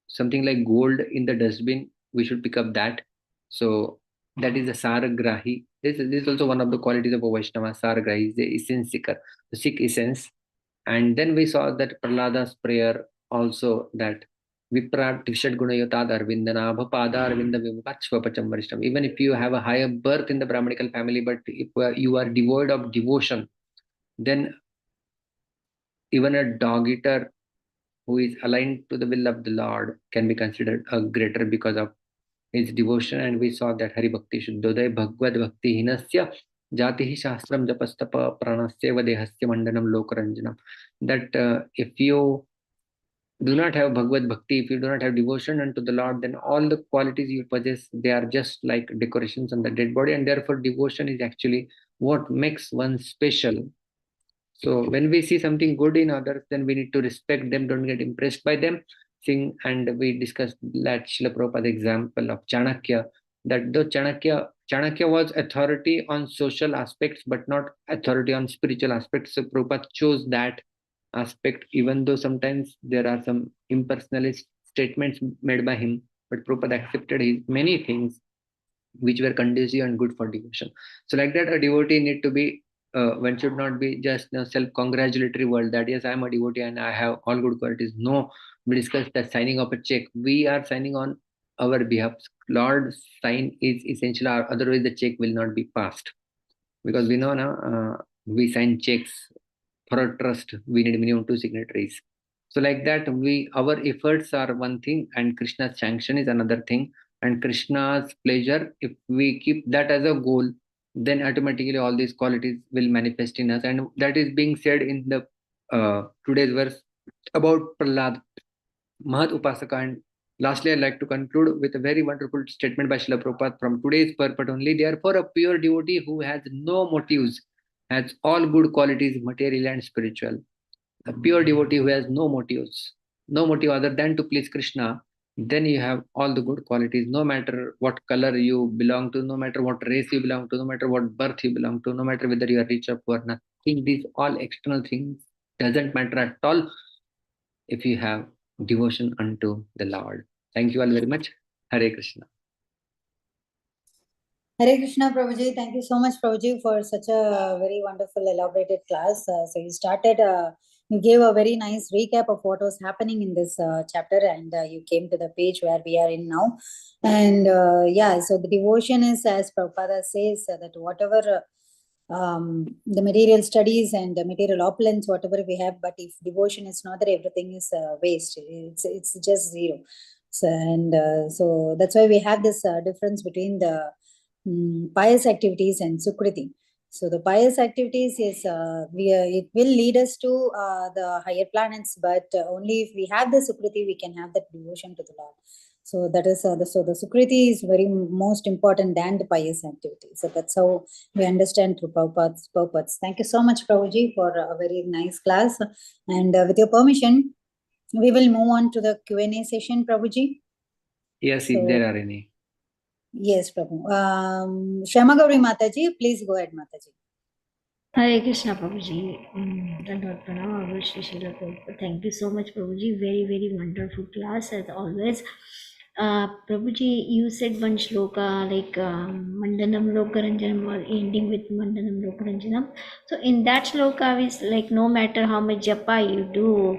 something like gold in the dustbin, we should pick up that. So that is a Saragrahi. This is also one of the qualities of a Vaishnava. Saragrahi is the essence seeker, the seek essence. And then we saw that Prahlada's prayer also, that Viprat Tishad Gunayotad Arvindana Bhapada Arvinda Vimupachvapacham Varishtam. Even if you have a higher birth in the Brahmanical family, but if you are devoid of devotion, then even a dog eater who is aligned to the will of the Lord can be considered a greater because of his devotion. And we saw that Hari Bhakti Shuddhodaya Bhagavad Bhakti Hinasya Jatihi Shastram Japastapa Pranasya Vadehasya Mandanam Lokaranjanam. That if you do not have Bhagavad Bhakti, if you do not have devotion unto the Lord, then all the qualities you possess, they are just like decorations on the dead body. And therefore devotion is actually what makes one special. So when we see something good in others, then we need to respect them, don't get impressed by them. And we discussed that Srila Prabhupada example of Chanakya, that though Chanakya was authority on social aspects, but not authority on spiritual aspects. So Prabhupada chose that aspect, even though sometimes there are some impersonalist statements made by him, but Prabhupada accepted his many things which were conducive and good for devotion. So like that, a devotee need to be, one should not be just a self-congratulatory world that yes, I am a devotee and I have all good qualities. No, we discussed that signing of a check. We are signing on our behalf. Lord's sign is essential, otherwise the check will not be passed. Because we know now, we sign checks for a trust, we need minimum 2 signatories. So like that, our efforts are one thing and Krishna's sanction is another thing. And Krishna's pleasure, if we keep that as a goal, then automatically all these qualities will manifest in us. And that is being said in the today's verse about Prahlad, Mahat Upasaka. And lastly, I'd like to conclude with a very wonderful statement by Srila Prabhupada from today's purport only. Therefore, a pure devotee who has no motives has all good qualities, material and spiritual. A pure devotee who has no motives, no motive other than to please Krishna, then you have all the good qualities, no matter what color you belong to, no matter what race you belong to, no matter what birth you belong to, no matter whether you are rich or poor, nothing. These all external things doesn't matter at all if you have devotion unto the Lord. Thank you all very much. Hare Krishna. Hare Krishna, Prabhuji. Thank you so much, Prabhuji, for such a very wonderful, elaborated class. So you gave a very nice recap of what was happening in this chapter, and you came to the page where we are in now. And so the devotion is, as Prabhupada says, that whatever the material studies and the material opulence, whatever we have, but if devotion is not there, everything is waste. It's just zero. So that's why we have this difference between the pious activities and Sukriti. So the pious activities is it will lead us to the higher planets, but only if we have the Sukriti, we can have that devotion to the Lord. So that is the Sukriti is very most important than the pious activity. So that's how we understand through Prabhupada's purpose. Thank you so much, Prabhuji, for a very nice class. And with your permission, we will move on to the Q&A session, Prabhuji. Yes, if there are any. Yes, Prabhu. Shyama Gauri Mataji, please go ahead, Mataji. Hare Krishna, Prabhuji. Thank you so much, Prabhuji. Very, very wonderful class as always. Prabhuji, you said one shloka like Mandanam Lokaranjanam, or ending with Mandanam Lokaranjanam. So in that shloka is like no matter how much japa you do,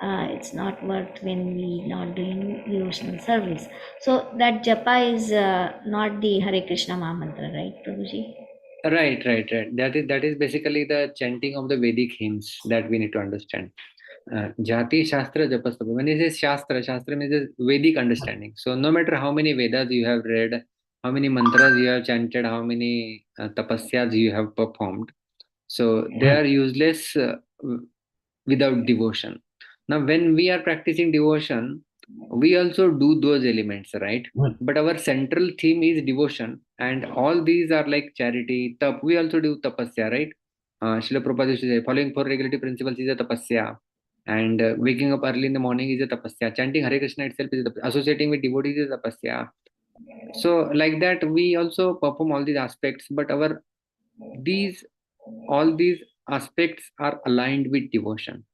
it's not worth when we not doing devotional service. So that japa is not the Hare Krishna Mahamantra, right, Prabhuji? Right. That is basically the chanting of the Vedic hymns that we need to understand. Jati Shastra Japastapa. When it says Shastra means Vedic understanding. So no matter how many Vedas you have read, how many mantras you have chanted, how many tapasyas you have performed, so they are useless without devotion. Now, when we are practicing devotion, we also do those elements, right? But our central theme is devotion, and all these are like charity, tap. We also do tapasya, right? Srila Prabhupada used to say, following 4 regulative principles is a tapasya, and waking up early in the morning is a tapasya. Chanting Hare Krishna itself is a tapasya. Associating with devotees is a tapasya. So, like that, we also perform all these aspects, but all these aspects are aligned with devotion.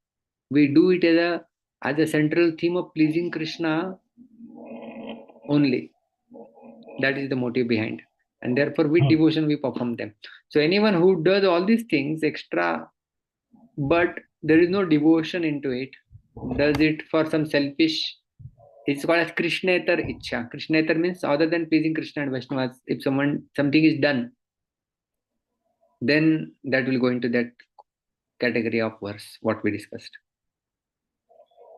We do it as a central theme of pleasing Krishna, only. That is the motive behind. And therefore with devotion we perform them. So anyone who does all these things extra, but there is no devotion into it, does it for some selfish, it's called as Krishnetar Ichha. Krishnetar means other than pleasing Krishna and Vaishnavas. If something is done, then that will go into that category of verse, what we discussed.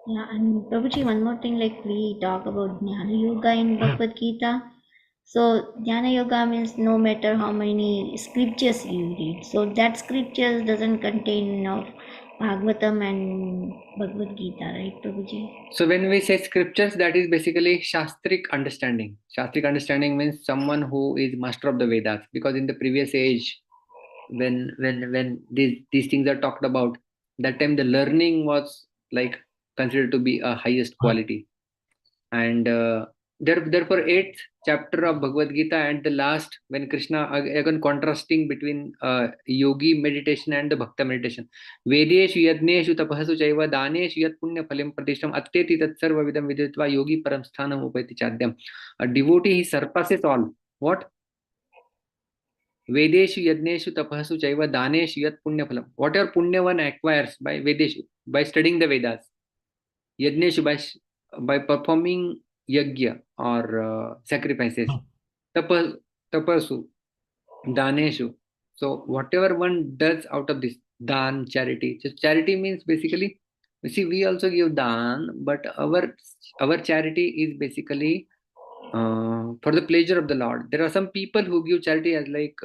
Yeah, and Prabhuji, one more thing, like we talk about Jnana Yoga in Bhagavad Gita. So Jnana Yoga means no matter how many scriptures you read. So that scriptures doesn't contain of Bhagavatam and Bhagavad Gita, right, Prabhuji? So when we say scriptures, that is basically Shastric understanding. Shastric understanding means someone who is master of the Vedas. Because in the previous age, when these things are talked about, that time the learning was like considered to be a highest quality. And therefore 8th chapter of Bhagavad Gita at the last, when Krishna again contrasting between yogi meditation and the bhakta meditation, Vedeshu yadneshu tapasu chaiva daneshu yat punya phalam pratishtam atteti tat sarva vidam viditva yogi param sthanam upayati chadyam. A devotee, he surpasses all. What? Vedeshu yadneshu tapasu chaiva daneshu yat punya phalam. Whatever punya one acquires by Vedeshu, by studying the Vedas, yadneshu, by performing yagya or sacrifices, tapasu, daneshu. So whatever one does out of this, dhan, charity. So charity means basically, you see, we also give dhan, but our charity is basically for the pleasure of the Lord. There are some people who give charity as like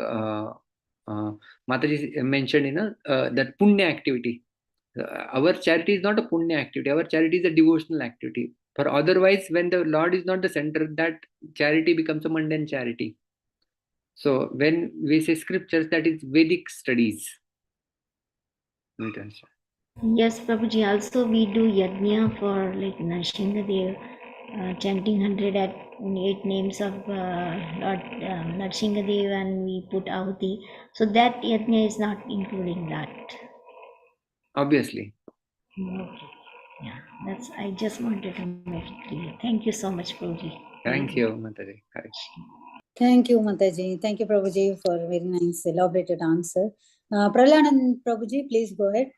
Mataji mentioned in that punya activity. Our charity is not a punya activity. Our charity is a devotional activity. For otherwise, when the Lord is not the center, that charity becomes a mundane charity. So when we say scriptures, that is Vedic studies. Yes, Prabhuji. Also, we do yajna for like Narsinghadev, chanting 108 names of Lord Narsinghadev, and we put ahuti. So that yajna is not including that. Obviously. Okay. Yeah, that's. I just wanted to make it clear. Thank you so much, Prabhuji. Thank you, Mataji. Thank you, Mataji. Thank you, Prabhuji, for a very nice elaborated answer. Pralanand Prabhuji, please go ahead.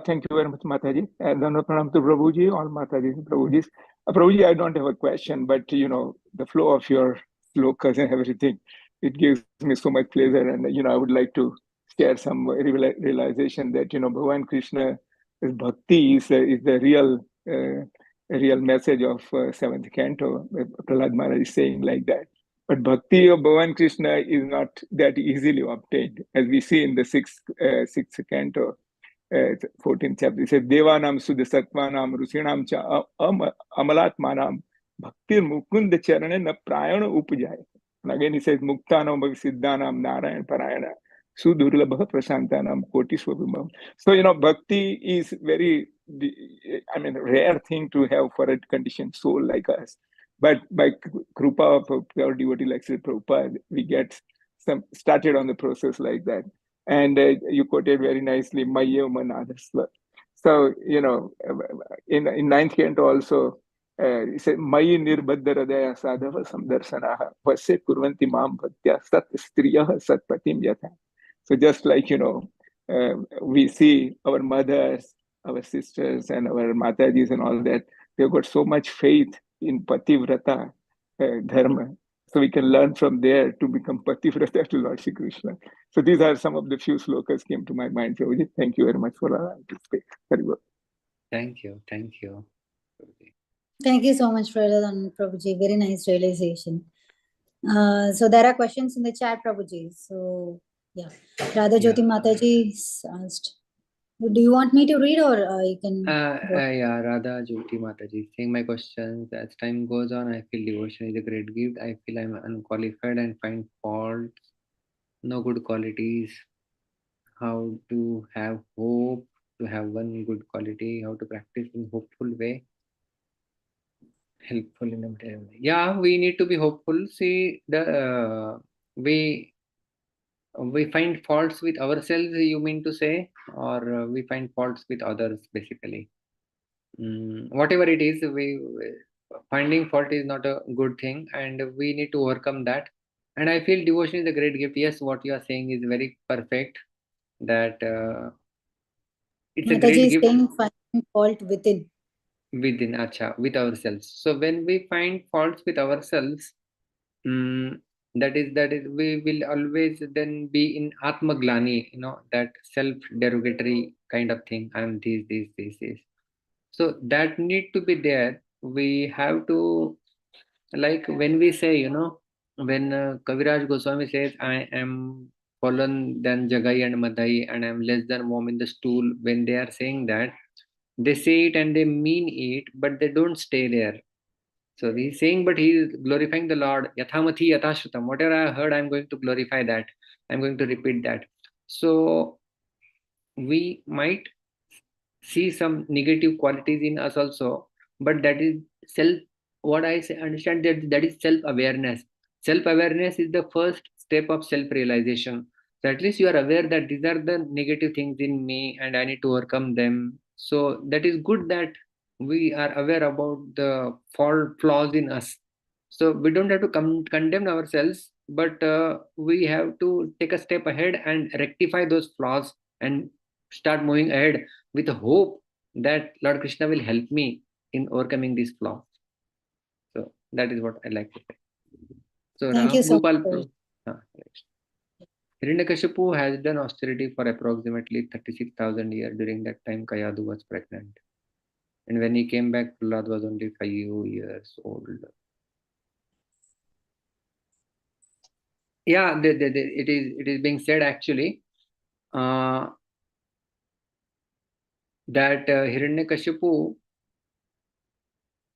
Thank you very much, Mataji. And then pranam to Prabhuji, all Mataji and Prabhujis. Prabhuji, I don't have a question, but the flow of your slokas and everything, it gives me so much pleasure. And I would like to share some realization that Bhagavan Krishna is bhakti is the real message of 7th canto. Prahlad Maharaj is saying like that. But bhakti of Bhagavan Krishna is not that easily obtained, as we see in the sixth canto. 14th chapter, it says, Devanam Sudha Sattvanam Rusinam Cha Amalatmanam Bhaktir Mukund Charane Na Prayana Upajaya. And again he says, Muktanam Bhagasiddhanam Narayan Parayana Sudurlabha Prasantanam Koti Swabhimam. So, bhakti is very, rare thing to have for a conditioned soul like us. But by Krupa of our devotee like Sri Prabhupada, we get started on the process like that. And you quoted very nicely, Maya Manadasva. So, in 9th canto also, it said, Mayi Nirbadharadaya Sadhava Samdarsanaha Vase Kurvanti Mam Bhaktya Sat Striyaha Sat Patim Yatha. So just like, we see our mothers, our sisters, and our Matajis and all that, they've got so much faith in Pativrata Dharma. So we can learn from there to become Pativrata to Lord Shri Krishna. So these are some of the few slokas came to my mind, Prabhuji. Thank you very much for allowing me to speak. Very good. Thank you. Thank you. Thank you so much, Prahlad Prabhuji. Very nice realization. So there are questions in the chat, Prabhuji. So yeah, Radha Jyoti Mataji asked, do you want me to read or you can? Yeah, Radha Jyoti Mataji saying, my questions, as time goes on, I feel devotion is a great gift. I feel I'm unqualified and find faults, no good qualities. How to have hope, to have one good quality, how to practice in hopeful way, helpful in a material way. Yeah, we need to be hopeful. See, we find faults with ourselves, you mean to say, or we find faults with others, basically. Whatever it is, finding fault is not a good thing, and we need to overcome that. And I feel devotion is a great gift. Yes, what you are saying is very perfect, that it's a Mataji great is gift saying finding fault within. within, acha, with ourselves. So when we find faults with ourselves, that is we will always then be in atmaglani, that self-derogatory kind of thing. I am this. So that need to be there. We have to, like when we say, when Kaviraj Goswami says, I am fallen than Jagai and Madhai, and I am less than worm in the stool. When they are saying that, they say it and they mean it, but they don't stay there. So he's saying, but he is glorifying the Lord. Yathamathi yathashrutam. Whatever I heard, I'm going to glorify that. I'm going to repeat that. So we might see some negative qualities in us also, but that is self. What I say, understand that is self-awareness. Self-awareness is the first step of self-realization. So at least you are aware that these are the negative things in me, and I need to overcome them. So that is good that we are aware about the flaws in us. So we don't have to condemn ourselves, but we have to take a step ahead and rectify those flaws and start moving ahead with hope that Lord Krishna will help me in overcoming these flaws. So that is what I like to say. So Thank you so Gopal much. Hiranyakashipu has done austerity for approximately 36,000 years. During that time, Kayadu was pregnant. And when he came back, Prahlad was only 5 years old. Yeah, it is being said actually that Hiranyakashipu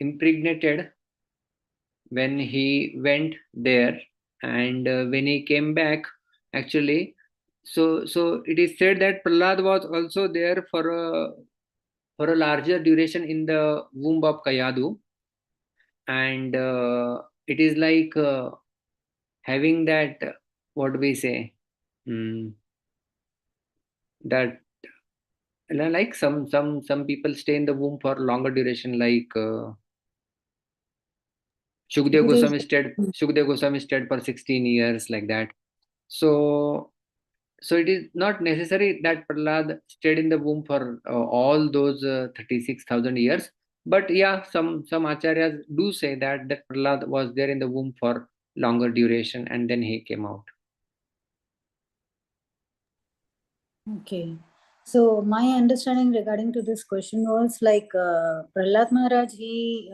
impregnated when he went there, and when he came back, actually, so it is said that Prahlad was also there for a larger duration in the womb of Kayadu, and it is like having that, what we say, that like some people stay in the womb for longer duration, like Shukdev Goswami stayed for 16 years, like that. So it is not necessary that Prahlad stayed in the womb for all those 36,000 years. But yeah, some acharyas do say that Prahlad was there in the womb for longer duration and then he came out. Okay. So my understanding regarding to this question was like Prahlad Maharaj, he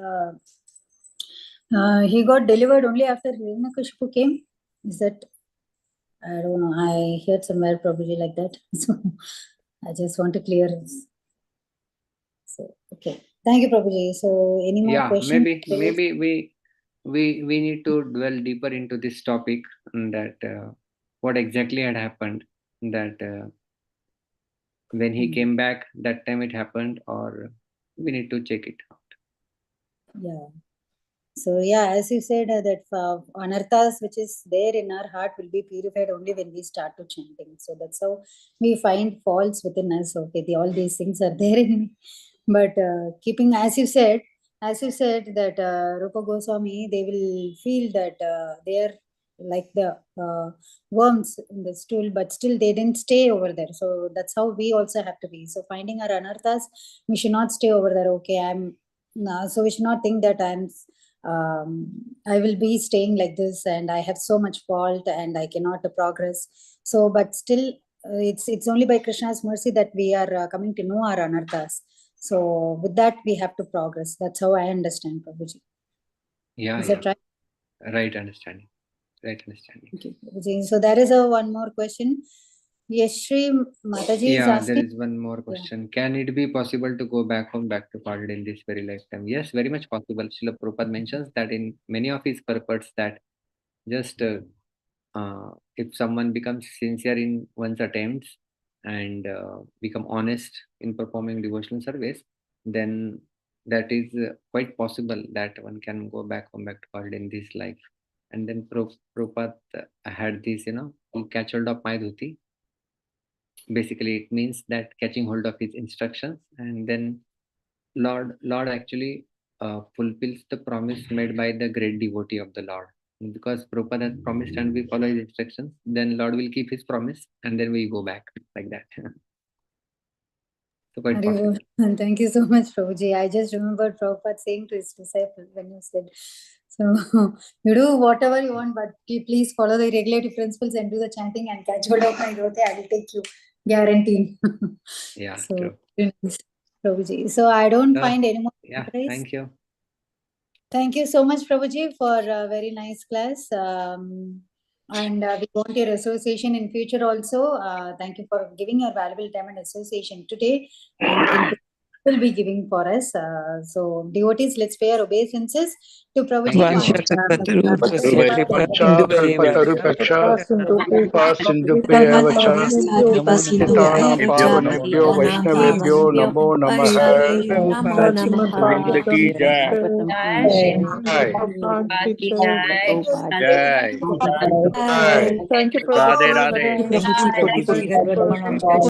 got delivered only after Hiranyakashipu came. Is that? I don't know. I heard somewhere probably like that. So I just want to clear this. So okay. Thank you, Prabhuji. So any more questions? Maybe we need to dwell deeper into this topic, that what exactly had happened, that when he came back, that time it happened, or we need to check it out. Yeah. So yeah, as you said, that anarthas which is there in our heart will be purified only when we start to chanting. So that's how we find faults within us. Okay, all these things are there in me. But keeping, as you said that Rupa Goswami, they will feel that they are like the worms in the stool, but still they didn't stay over there. So that's how we also have to be. So finding our anarthas, we should not stay over there. Okay, so we should not think that I will be staying like this and I have so much fault and I cannot progress. So, but still, it's only by Krishna's mercy that we are coming to know our anarthas. So, with that, we have to progress. That's how I understand, Prabhuji. Yeah, Is that right? Right understanding. Right understanding. Okay, Prabhuji. So, there is one more question. Yashri Mataji is asking. There is one more question. Yeah. Can it be possible to go back home, back to Parted in this very lifetime? Yes, very much possible. Srila Prabhupada mentions that in many of his purports, that just if someone becomes sincere in one's attempts and become honest in performing devotional service, then that is quite possible that one can go back home, back to Parted in this life. And then Prabhupada had this, he catch hold of my dhuti. Basically it means that catching hold of his instructions, and then Lord actually fulfills the promise made by the great devotee of the Lord. Because Prabhupada has promised and we follow his instructions, then Lord will keep his promise and then we go back like that. So quite possible. And thank you so much, Prabhuji. I just remembered Prabhupada saying to his disciple when you said, so you do whatever you want, but please follow the regulative principles and do the chanting and catch hold of my rote. I will take you, guaranteed. Yeah, so, true. very nice, Prabhuji. So I don't find any more. Yeah, thank you. Thank you so much, Prabhuji, for a very nice class. And we want your association in future also. Thank you for giving your valuable time and association today. And in will be giving for us. So devotees, let's pay our obeisances to Prabhuji. भक्तानां वैष्णवेभ्यो नमो नमः। गोविंद की जय। जय। Thank you, Radhe Radhe.